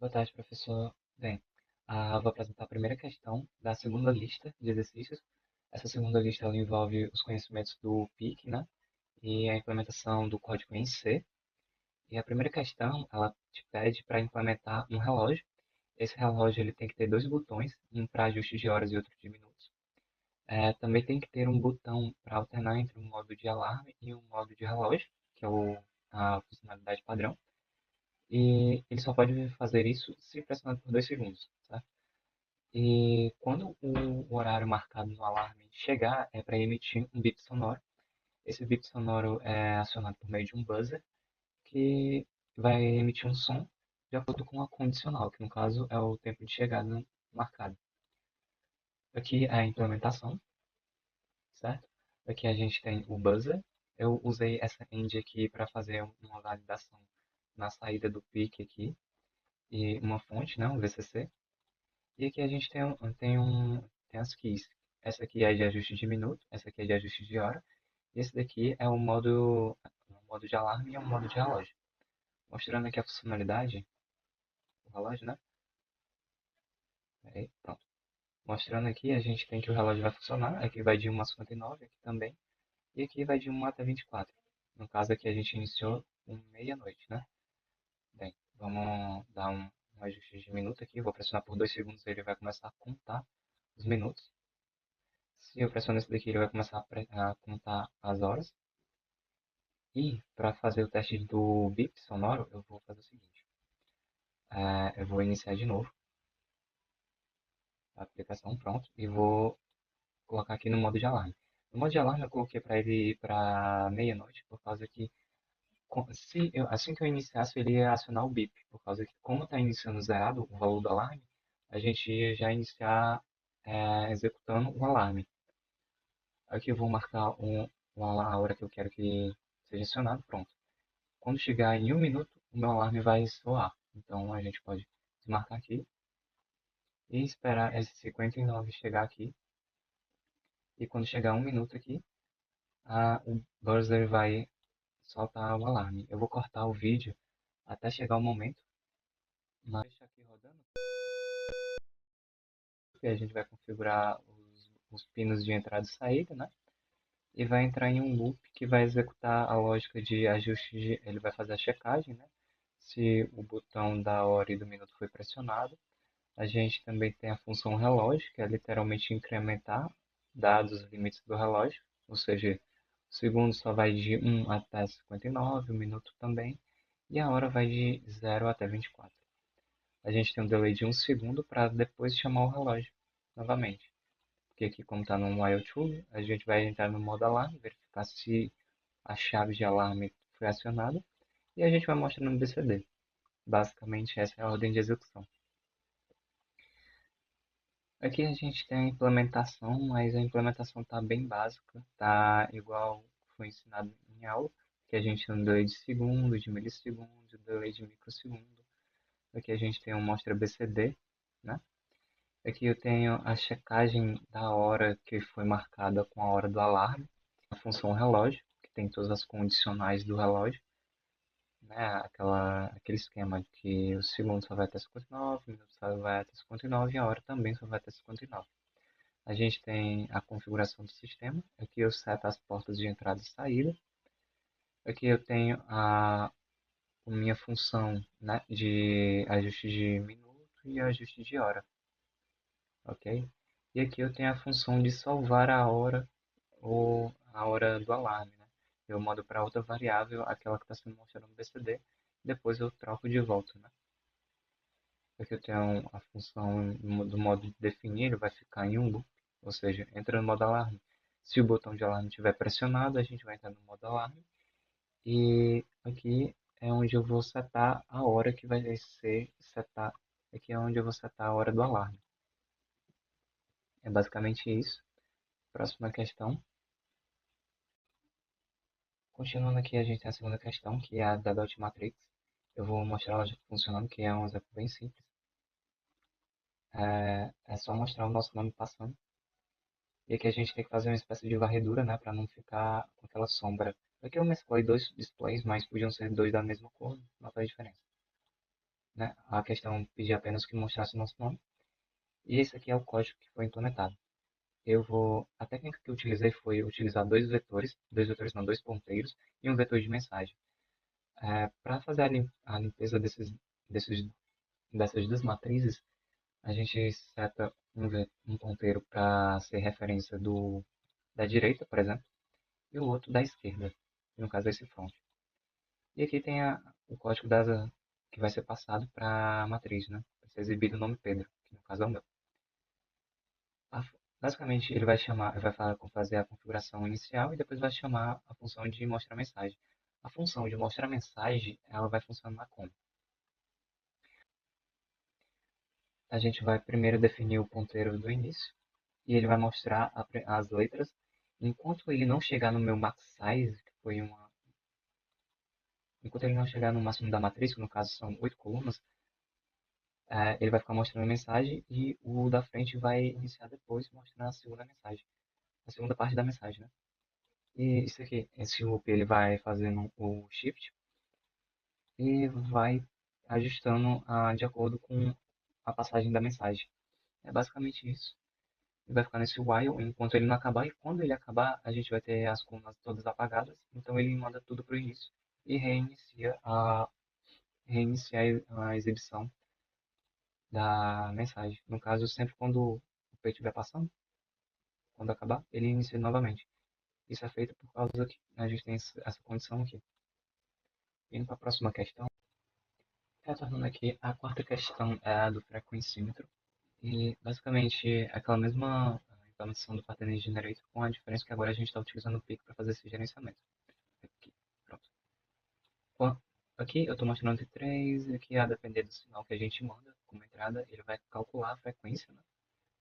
Boa tarde, professor. Bem, vou apresentar a primeira questão da segunda lista de exercícios. Essa segunda lista ela envolve os conhecimentos do PIC, né? E a implementação do código em C. E a primeira questão, ela te pede para implementar um relógio. Esse relógio ele tem que ter dois botões, um para ajuste de horas e outro de minutos. Também tem que ter um botão para alternar entre um modo de alarme e um modo de relógio, que é a funcionalidade padrão. E ele só pode fazer isso se pressionado por 2 segundos, certo? E quando o horário marcado no alarme chegar, é para emitir um bip sonoro. Esse bip sonoro é acionado por meio de um buzzer que vai emitir um som de acordo com a condicional, que no caso é o tempo de chegada marcado. Aqui é a implementação, certo? Aqui a gente tem o buzzer. Eu usei essa end aqui para fazer uma validação na saída do PIC aqui e uma fonte, né, um VCC. E aqui a gente tem as keys. Essa aqui é de ajuste de minuto, essa aqui é de ajuste de hora. E esse daqui é o modo de alarme e o modo de relógio. Mostrando aqui a funcionalidade do relógio, né? Aí, pronto. Mostrando aqui, a gente tem que o relógio vai funcionar. Aqui vai de 1 a 59, aqui também. E aqui vai de 1 até 24. No caso aqui a gente iniciou meia-noite, né? Bem, vamos dar um ajuste de minuto aqui. Vou pressionar por 2 segundos, ele vai começar a contar os minutos. Se eu pressionar esse daqui, ele vai começar a contar as horas. E para fazer o teste do bip sonoro, eu vou fazer o seguinte. Eu vou iniciar de novo a aplicação, pronto, e vou colocar aqui no modo de alarme. No modo de alarme eu coloquei para ele ir para meia-noite, por causa que assim que eu iniciasse, ele ia acionar o bip, por causa que como está iniciando zerado o valor do alarme, a gente ia já iniciar executando o alarme. Aqui eu vou marcar a hora que eu quero que seja acionado, pronto. Quando chegar em 1 minuto, o meu alarme vai soar. Então a gente pode desmarcar aqui e esperar esse 59 chegar aqui. E quando chegar 1 minuto aqui, o buzzer vai soltar o alarme. Eu vou cortar o vídeo até chegar o momento, mas deixa aqui rodando, porque a gente vai configurar os pinos de entrada e saída, né? E vai entrar em um loop que vai executar a lógica de ajuste, ele vai fazer a checagem, né? Se o botão da hora e do minuto foi pressionado. A gente também tem a função relógio, que é literalmente incrementar dados limites do relógio, ou seja, o segundo só vai de 1 até 59, o minuto também, e a hora vai de 0 até 24. A gente tem um delay de 1 segundo para depois chamar o relógio novamente. Porque aqui, como está no while true, a gente vai entrar no modo alarme, verificar se a chave de alarme foi acionada, e a gente vai mostrar no BCD. Basicamente, essa é a ordem de execução. Aqui a gente tem a implementação, mas a implementação está bem básica, está igual foi ensinado em aula, que a gente tem um delay de segundo, de milissegundo, delay de microsegundo. Aqui a gente tem um mostra BCD, né? Aqui eu tenho a checagem da hora que foi marcada com a hora do alarme, a função relógio, que tem todas as condicionais do relógio, né? Aquele esquema de que o segundo só vai até 59, o minuto só vai até 59 e a hora também só vai até 59. A gente tem a configuração do sistema. Aqui eu seto as portas de entrada e saída. Aqui eu tenho a minha função, né, de ajuste de minuto e ajuste de hora. Ok? E aqui eu tenho a função de salvar a hora ou a hora do alarme. Né? Eu mando para outra variável, aquela que está sendo mostrada no BCD. Depois eu troco de volta. Né? Aqui eu tenho a função do modo de definir, ele vai ficar em um loop, ou seja, entra no modo alarme. Se o botão de alarme estiver pressionado, a gente vai entrar no modo alarme. E aqui é onde eu vou setar a hora que vai ser setar. Aqui é onde eu vou setar a hora do alarme. É basicamente isso. Próxima questão. Continuando aqui, a gente tem a segunda questão, que é a da Dot Matrix. Eu vou mostrar ela já funcionando, que é um exemplo bem simples. É só mostrar o nosso nome passando. E aqui a gente tem que fazer uma espécie de varredura, né, para não ficar com aquela sombra. Aqui eu mesclei dois displays, mas podiam ser dois da mesma cor, não faz diferença. né? A questão pedia apenas que mostrasse o nosso nome. E esse aqui é o código que foi implementado. A técnica que eu utilizei foi utilizar dois vetores não, dois ponteiros e um vetor de mensagem. Para fazer a limpeza desses, dessas duas matrizes, a gente seta um ponteiro para ser referência da direita, por exemplo, e o outro da esquerda, que no caso é esse front. E aqui tem o código que vai ser passado para a matriz, né? Vai ser exibido o nome Pedro, que no caso é o meu. A- Basicamente, fazer a configuração inicial e depois vai chamar a função de mostrar mensagem. A função de mostrar mensagem, ela vai funcionar como? A gente vai primeiro definir o ponteiro do início e ele vai mostrar as letras. Enquanto ele não chegar no meu max size, enquanto ele não chegar no máximo da matriz, que no caso são 8 colunas, ele vai ficar mostrando a mensagem e o da frente vai iniciar depois mostrando a segunda mensagem, a segunda parte da mensagem, né? E isso aqui, esse loop ele vai fazendo o shift e vai ajustando de acordo com a passagem da mensagem. É basicamente isso. Ele vai ficar nesse while enquanto ele não acabar, e quando ele acabar, a gente vai ter as colunas todas apagadas, então ele manda tudo para o início e reinicia a exibição da mensagem. No caso, sempre quando o peito estiver passando, quando acabar, ele inicia novamente. Isso é feito por causa que a gente tem essa condição aqui. Indo para a próxima questão, retornando aqui, a quarta questão é a do frequencímetro. E basicamente é aquela mesma implementação do Pattern Generator, com a diferença que agora a gente está utilizando o Pico para fazer esse gerenciamento. Aqui, pronto. Bom, aqui eu estou mostrando de 3, e aqui a depender do sinal que a gente manda como entrada, ele vai calcular a frequência, né?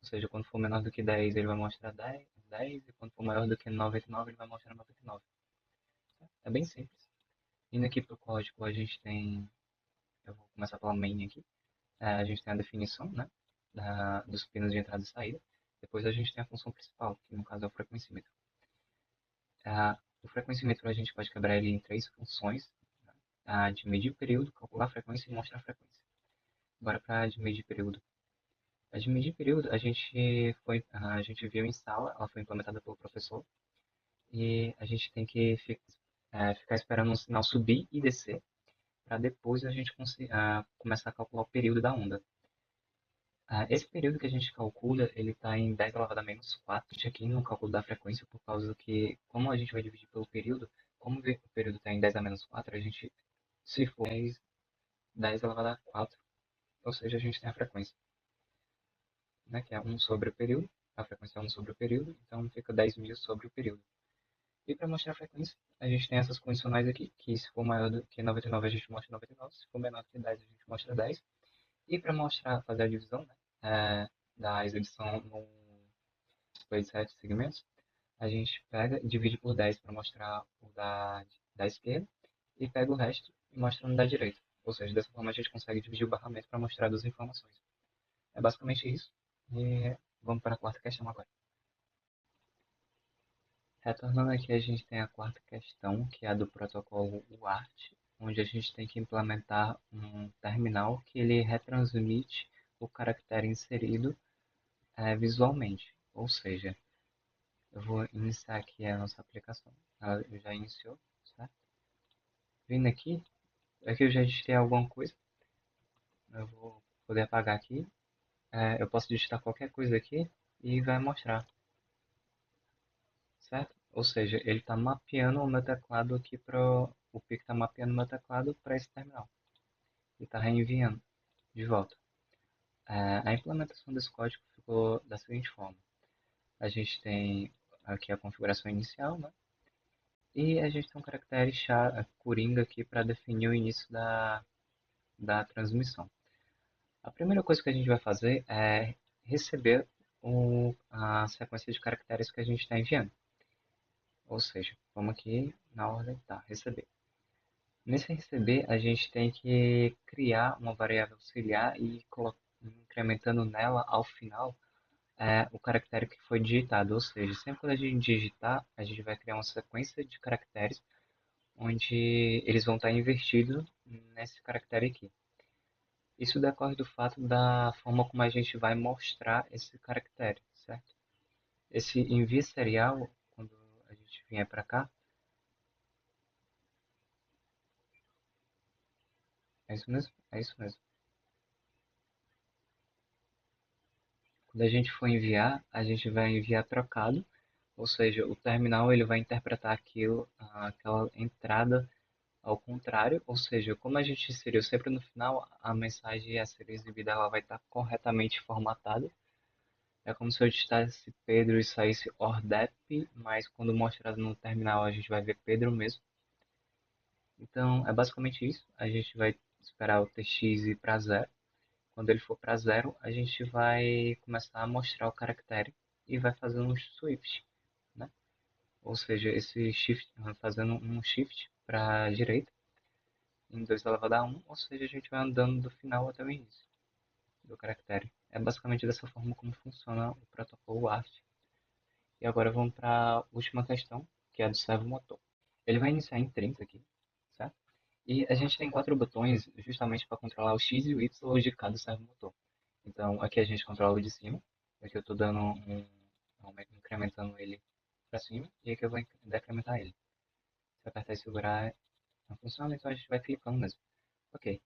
Ou seja, quando for menor do que 10, ele vai mostrar 10 e quando for maior do que 99, ele vai mostrar 99. É bem simples. Indo aqui para o código, eu vou começar pela main aqui. A gente tem a definição, né, dos pinos de entrada e saída. Depois a gente tem a função principal, que no caso é o frequencímetro. O frequencímetro a gente pode quebrar ele em três funções, né, de medir o período, calcular a frequência e mostrar a frequência. Agora para de medir período. A de medir período a gente viu em sala, ela foi implementada pelo professor, e a gente tem que ficar esperando um sinal subir e descer, para depois a gente começar a calcular o período da onda. Esse período que a gente calcula, ele está em 10 elevado a menos 4 aqui no cálculo da frequência, por causa que, como a gente vai dividir pelo período, como o período está em 10 a menos 4, a gente, se for 10 elevado a 4, ou seja, a gente tem a frequência, né, que é 1 sobre o período, a frequência é 1 sobre o período, então fica 10.000 sobre o período. E para mostrar a frequência, a gente tem essas condicionais aqui, que se for maior do que 99, a gente mostra 99, se for menor do que 10, a gente mostra 10. E para mostrar, fazer a divisão, né, da exibição no display de 7 segmentos, a gente pega e divide por 10 para mostrar o da esquerda e pega o resto e mostra no da direita. Ou seja, dessa forma a gente consegue dividir o barramento para mostrar duas informações. É basicamente isso. E vamos para a quarta questão agora. Retornando aqui, a gente tem a quarta questão, que é a do protocolo UART, onde a gente tem que implementar um terminal que ele retransmite o caractere inserido visualmente. Ou seja, eu vou iniciar aqui a nossa aplicação. Ela já iniciou, certo? Vindo aqui eu já digitei alguma coisa. Eu vou poder apagar aqui. Eu posso digitar qualquer coisa aqui e vai mostrar, certo? Ou seja, ele está mapeando o meu teclado aqui para o PIC está mapeando o meu teclado para esse terminal e está reenviando de volta. A implementação desse código ficou da seguinte forma: a gente tem aqui a configuração inicial, né? E a gente tem um caractere coringa aqui para definir o início da transmissão. A primeira coisa que a gente vai fazer é receber a sequência de caracteres que a gente está enviando. Ou seja, vamos aqui na ordem, tá, receber. Nesse receber, a gente tem que criar uma variável auxiliar e incrementando nela ao final o caractere que foi digitado. Ou seja, sempre que a gente digitar, a gente vai criar uma sequência de caracteres onde eles vão estar invertidos nesse caractere aqui. Isso decorre do fato da forma como a gente vai mostrar esse caractere, certo? Esse envio serial, quando a gente vier para cá, é isso mesmo? É isso mesmo. Quando a gente for enviar, a gente vai enviar trocado, ou seja, o terminal ele vai interpretar aquilo, aquela entrada ao contrário, ou seja, como a gente inseriu sempre no final, a mensagem a ser exibida ela vai estar corretamente formatada. É como se eu digitasse Pedro e saísse ORDEP, mas quando mostrado no terminal a gente vai ver Pedro mesmo. Então é basicamente isso. A gente vai esperar o TX ir para zero. Quando ele for para zero, a gente vai começar a mostrar o caractere e vai fazendo um shift, né? Ou seja, esse shift, fazendo um shift para a direita em 2 elevado a 1, ou seja, a gente vai andando do final até o início do caractere. É basicamente dessa forma como funciona o protocolo ART. E agora vamos para a última questão, que é a do servomotor. Ele vai iniciar em 30 aqui, certo? E a gente tem 4 botões justamente para controlar o X e o Y de cada servomotor. Então, aqui a gente controla o de cima, aqui eu estou dando incrementando ele para cima, e aqui eu vou decrementar ele. Se apertar e segurar, não funciona, então a gente vai clicando mesmo. Ok.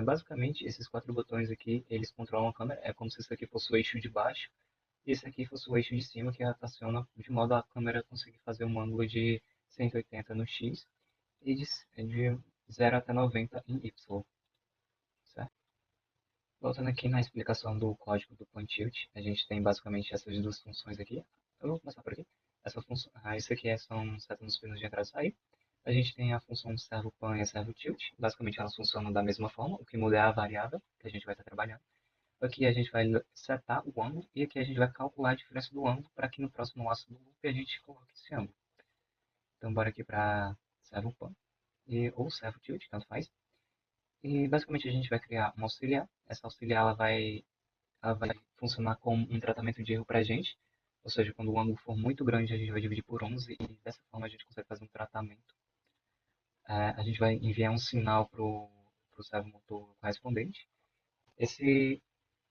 Basicamente, esses 4 botões aqui, eles controlam a câmera. É como se isso aqui fosse o eixo de baixo e esse aqui fosse o eixo de cima que rotaciona de modo a câmera conseguir fazer um ângulo de 180 no X e de 0 até 90 em Y, certo? Voltando aqui na explicação do código do point tilt, a gente tem basicamente essas duas funções aqui. Eu vou começar por aqui. Essa função, isso aqui são setas nos pinos de entrada e sair. A gente tem a função servo pan e a servo tilt. Basicamente elas funcionam da mesma forma, o que muda é a variável que a gente vai estar trabalhando. Aqui a gente vai setar o ângulo e aqui a gente vai calcular a diferença do ângulo para que no próximo laço do loop a gente coloque esse ângulo. Então bora aqui para servo pan ou servo tilt, tanto faz. E basicamente a gente vai criar uma auxiliar. Essa auxiliar ela vai funcionar como um tratamento de erro para a gente. Ou seja, quando o ângulo for muito grande, a gente vai dividir por 11 e dessa forma a gente consegue fazer um tratamento. A gente vai enviar um sinal para o servomotor correspondente. Esse,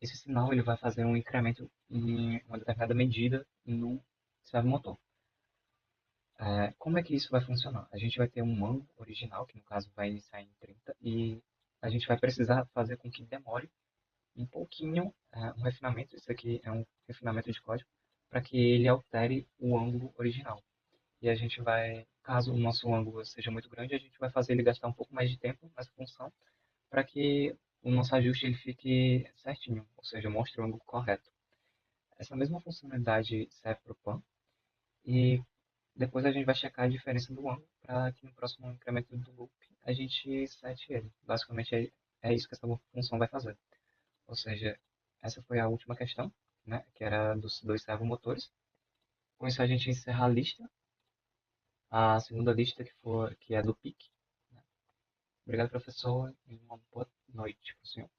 esse sinal ele vai fazer um incremento em uma determinada medida no servomotor. Como é que isso vai funcionar? A gente vai ter um ângulo original, que no caso vai iniciar em 30, e a gente vai precisar fazer com que demore um pouquinho um refinamento. Isso aqui é um refinamento de código para que ele altere o ângulo original. E a gente vai, caso o nosso ângulo seja muito grande, a gente vai fazer ele gastar um pouco mais de tempo nessa função para que o nosso ajuste ele fique certinho, ou seja, mostre o ângulo correto. Essa mesma funcionalidade serve para o pan e depois a gente vai checar a diferença do ângulo para que no próximo incremento do loop a gente sete ele. Basicamente é isso que essa função vai fazer. Ou seja, essa foi a última questão, né, que era dos dois servomotores. Com isso a gente encerra a lista, a segunda lista que é do PIC. Obrigado, professor, e uma boa noite para o senhor.